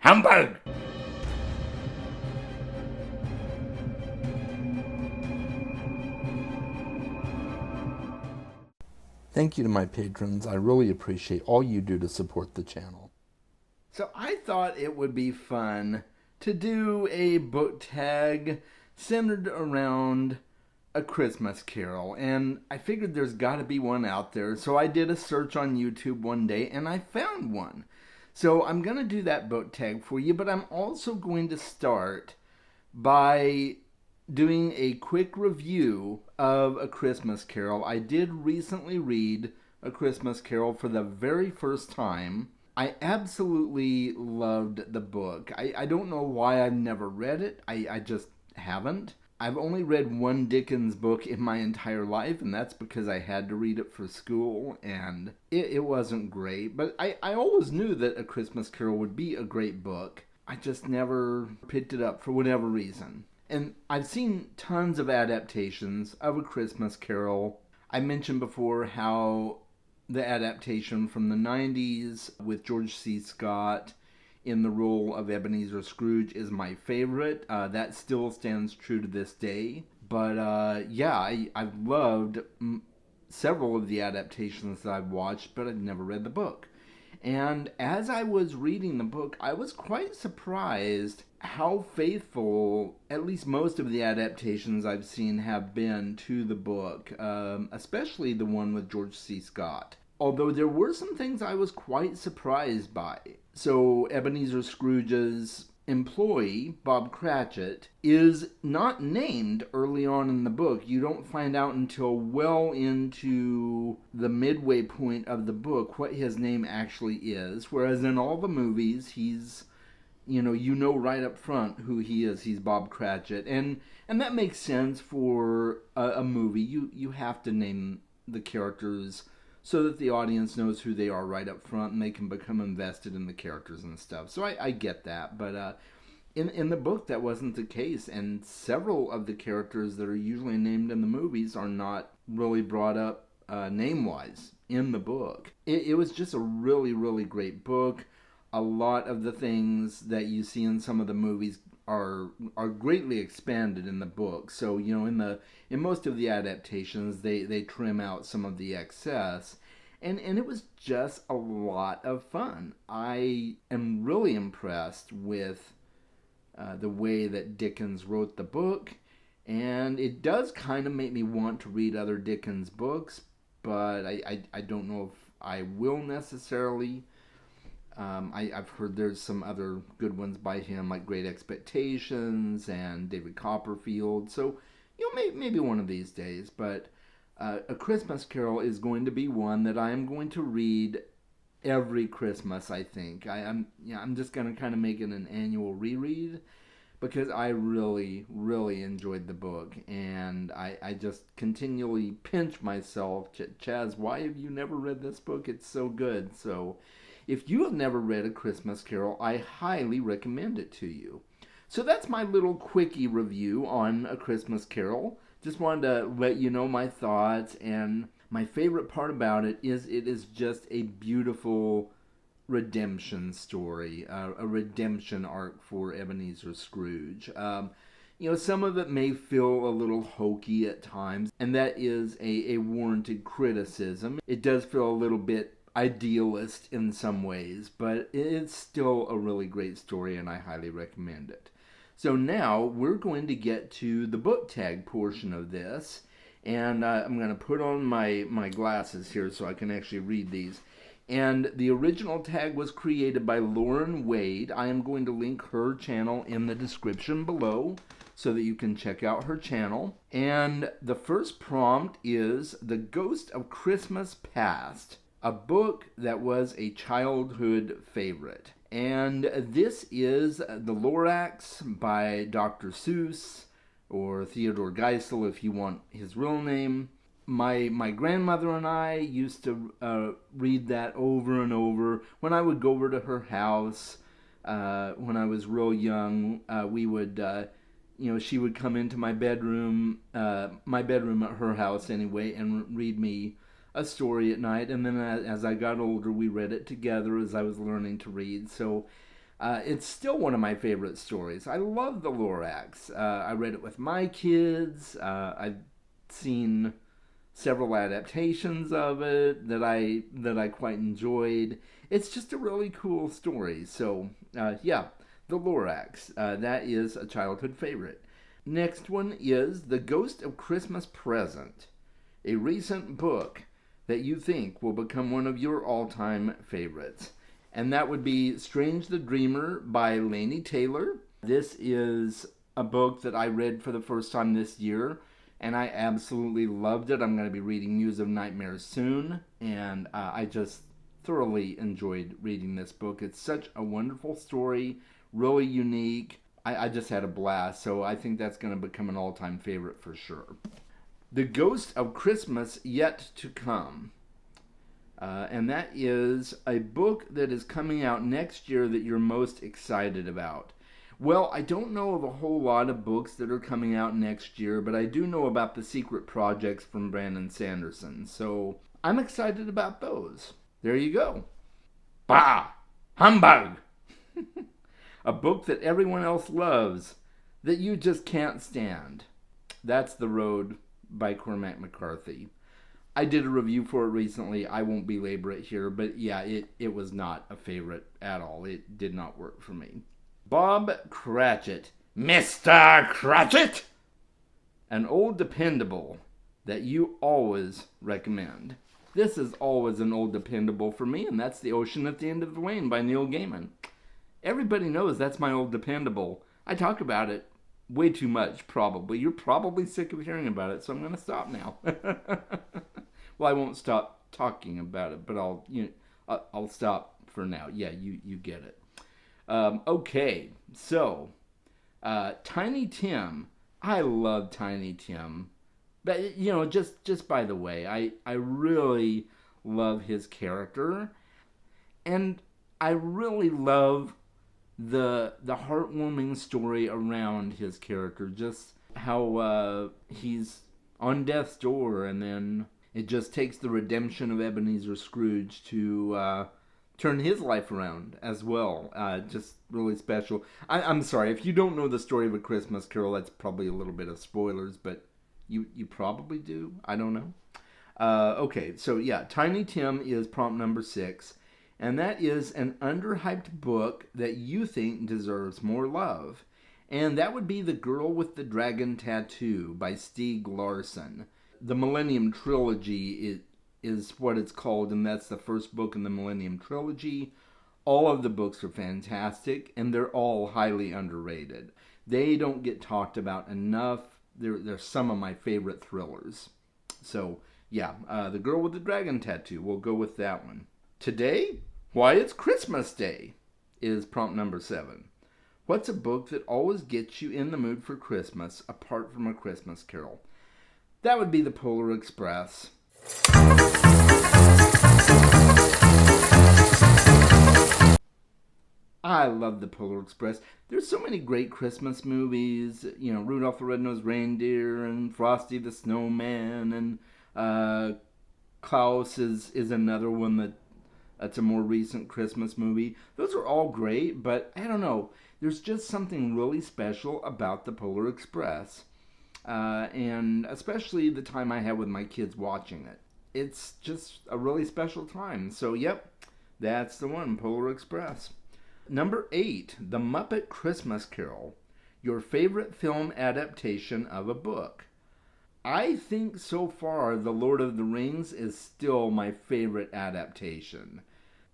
Humbug! Thank you to my patrons. I really appreciate all you do to support the channel. So I thought it would be fun to do a book tag centered around A Christmas Carol, and I figured there's got to be one out there, so I did a search on YouTube one day and I found one. So I'm going to do that book tag for you, but I'm also going to start by doing a quick review of A Christmas Carol. I did recently read A Christmas Carol for the very first time. I absolutely loved the book. I don't know why I've never read it. I just haven't. I've only read one Dickens book in my entire life, and that's because I had to read it for school, and it wasn't great. But I always knew that A Christmas Carol would be a great book. I just never picked it up for whatever reason. And I've seen tons of adaptations of A Christmas Carol. I mentioned before how the adaptation from the 90s with George C. Scott in the role of Ebenezer Scrooge is my favorite. That still stands true to this day. But I've loved several of the adaptations that I've watched, but I've never read the book. And as I was reading the book, I was quite surprised how faithful at least most of the adaptations I've seen have been to the book, especially the one with George C. Scott. Although there were some things I was quite surprised by. So Ebenezer Scrooge's employee, Bob Cratchit, is not named early on in the book. You don't find out until well into the midway point of the book what his name actually is. Whereas in all the movies, he's, you know right up front who he is. He's Bob Cratchit. And that makes sense for a movie. You have to name the characters so that the audience knows who they are right up front and they can become invested in the characters and stuff. So I get that, but in the book that wasn't the case, and several of the characters that are usually named in the movies are not really brought up name-wise in the book. It was just a really, really great book. A lot of the things that you see in some of the movies are greatly expanded in the book. So, in most of the adaptations, they trim out some of the excess. And it was just a lot of fun. I am really impressed with the way that Dickens wrote the book. And it does kind of make me want to read other Dickens books, but I don't know if I will necessarily. I've heard there's some other good ones by him, like Great Expectations and David Copperfield. So, maybe one of these days. But A Christmas Carol is going to be one that I am going to read every Christmas, I think. I'm just going to kind of make it an annual reread because I really, really enjoyed the book. And I just continually pinch myself. Chaz, why have you never read this book? It's so good. So if you have never read A Christmas Carol, I highly recommend it to you. So that's my little quickie review on A Christmas Carol. Just wanted to let you know my thoughts, and my favorite part about it is just a beautiful redemption story, a redemption arc for Ebenezer Scrooge. Some of it may feel a little hokey at times, and that is a warranted criticism. It does feel a little bit idealist in some ways, but it's still a really great story and I highly recommend it. So now we're going to get to the book tag portion of this, and I'm going to put on my glasses here so I can actually read these. And the original tag was created by Lauren Wade. I am going to link her channel in the description below so that you can check out her channel. And the first prompt is The Ghost of Christmas Past, a book that was a childhood favorite. And this is The Lorax by Dr. Seuss, or Theodore Geisel if you want his real name. My grandmother and I used to read that over and over. When I would go over to her house when I was real young, we would, she would come into my bedroom at her house anyway, and read me a story at night. And then as I got older, we read it together as I was learning to read. So It's still one of my favorite stories. I love the Lorax. I read it with my kids. I've seen several adaptations of it that I quite enjoyed. It's just a really cool story. So yeah, the Lorax. That is a childhood favorite. Next one is The Ghost of Christmas Present, a recent book that you think will become one of your all-time favorites. And that would be Strange the Dreamer by Laini Taylor. This is a book that I read for the first time this year, and I absolutely loved it. I'm going to be reading Muse of Nightmares soon, and I just thoroughly enjoyed reading this book. It's such a wonderful story, really unique. I just had a blast, so I think that's going to become an all-time favorite for sure. The Ghost of Christmas Yet to Come. And that is a book that is coming out next year that you're most excited about. Well, I don't know of a whole lot of books that are coming out next year, but I do know about the secret projects from Brandon Sanderson, so I'm excited about those. There you go. Bah! Humbug! A book that everyone else loves, that you just can't stand. That's The Road by Cormac McCarthy. I did a review for it recently. I won't belabor it here, but yeah, it was not a favorite at all. It did not work for me. Bob Cratchit. Mr. Cratchit! An old dependable that you always recommend. This is always an old dependable for me, and that's The Ocean at the End of the Lane by Neil Gaiman. Everybody knows that's my old dependable. I talk about it way too much, probably. You're probably sick of hearing about it, so I'm going to stop now. Well, I won't stop talking about it, but I'll stop for now. Yeah, you get it. Okay, so Tiny Tim. I love Tiny Tim. But, just by the way, I really love his character. And I really love the heartwarming story around his character. Just how he's on death's door, and then it just takes the redemption of Ebenezer Scrooge to turn his life around as well. Just really special. I'm sorry, if you don't know the story of A Christmas Carol, that's probably a little bit of spoilers, but you probably do. I don't know. Okay, so yeah, Tiny Tim is prompt number 6. And that is an underhyped book that you think deserves more love. And that would be The Girl with the Dragon Tattoo by Stieg Larsson. The Millennium Trilogy is what it's called, and that's the first book in the Millennium Trilogy. All of the books are fantastic, and they're all highly underrated. They don't get talked about enough. They're some of my favorite thrillers. So, yeah, The Girl with the Dragon Tattoo. We'll go with that one. Today, Why It's Christmas Day is prompt number 7. What's a book that always gets you in the mood for Christmas apart from A Christmas Carol? That would be The Polar Express. I love The Polar Express. There's so many great Christmas movies. Rudolph the Red-Nosed Reindeer and Frosty the Snowman, and Klaus is another one that's a more recent Christmas movie. Those are all great, but I don't know. There's just something really special about The Polar Express. And especially the time I had with my kids watching it. It's just a really special time. So, yep, that's the one, Polar Express. Number 8, The Muppet Christmas Carol. Your favorite film adaptation of a book. I think so far The Lord of the Rings is still my favorite adaptation.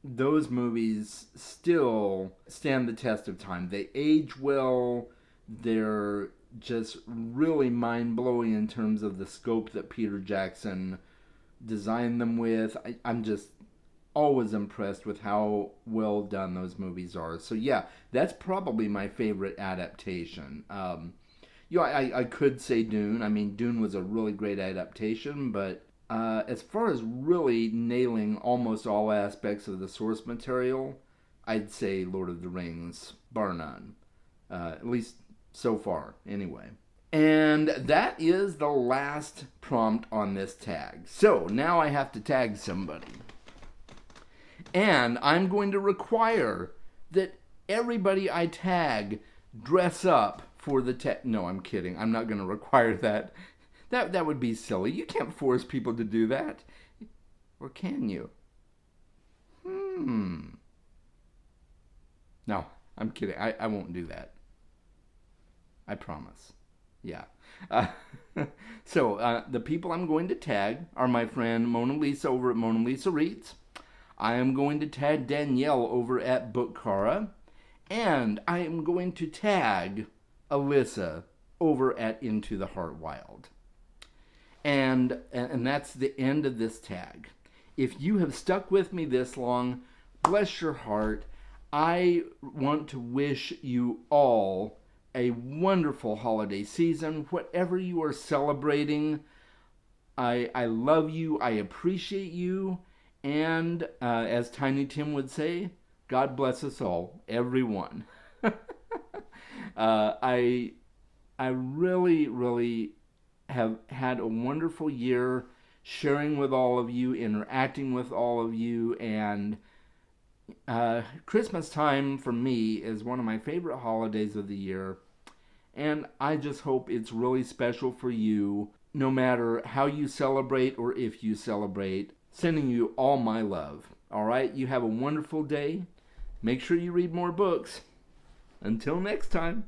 Those movies still stand the test of time. They age well. They're just really mind-blowing in terms of the scope that Peter Jackson designed them with. I'm just always impressed with how well done those movies are. So yeah, that's probably my favorite adaptation. I could say Dune. I mean, Dune was a really great adaptation, but as far as really nailing almost all aspects of the source material, I'd say Lord of the Rings, bar none. At least so far, anyway. And that is the last prompt on this tag. So now I have to tag somebody. And I'm going to require that everybody I tag dress up for the tag. No, I'm kidding. I'm not going to require that. That would be silly. You can't force people to do that. Or can you? No, I'm kidding. I won't do that. I promise. Yeah. So the people I'm going to tag are my friend Mona Lisa over at Mona Lisa Reads. I am going to tag Danielle over at Bookcara. And I am going to tag Alyssa over at Into the Heart Wild. And that's the end of this tag. If you have stuck with me this long, bless your heart. I want to wish you all a wonderful holiday season. Whatever you are celebrating, I love you. I appreciate you. And as Tiny Tim would say, God bless us all, everyone. I really, really have had a wonderful year sharing with all of you, interacting with all of you, and Christmas time for me is one of my favorite holidays of the year, and I just hope it's really special for you, no matter how you celebrate or if you celebrate. Sending you all my love. All right, you have a wonderful day. Make sure you read more books. Until next time.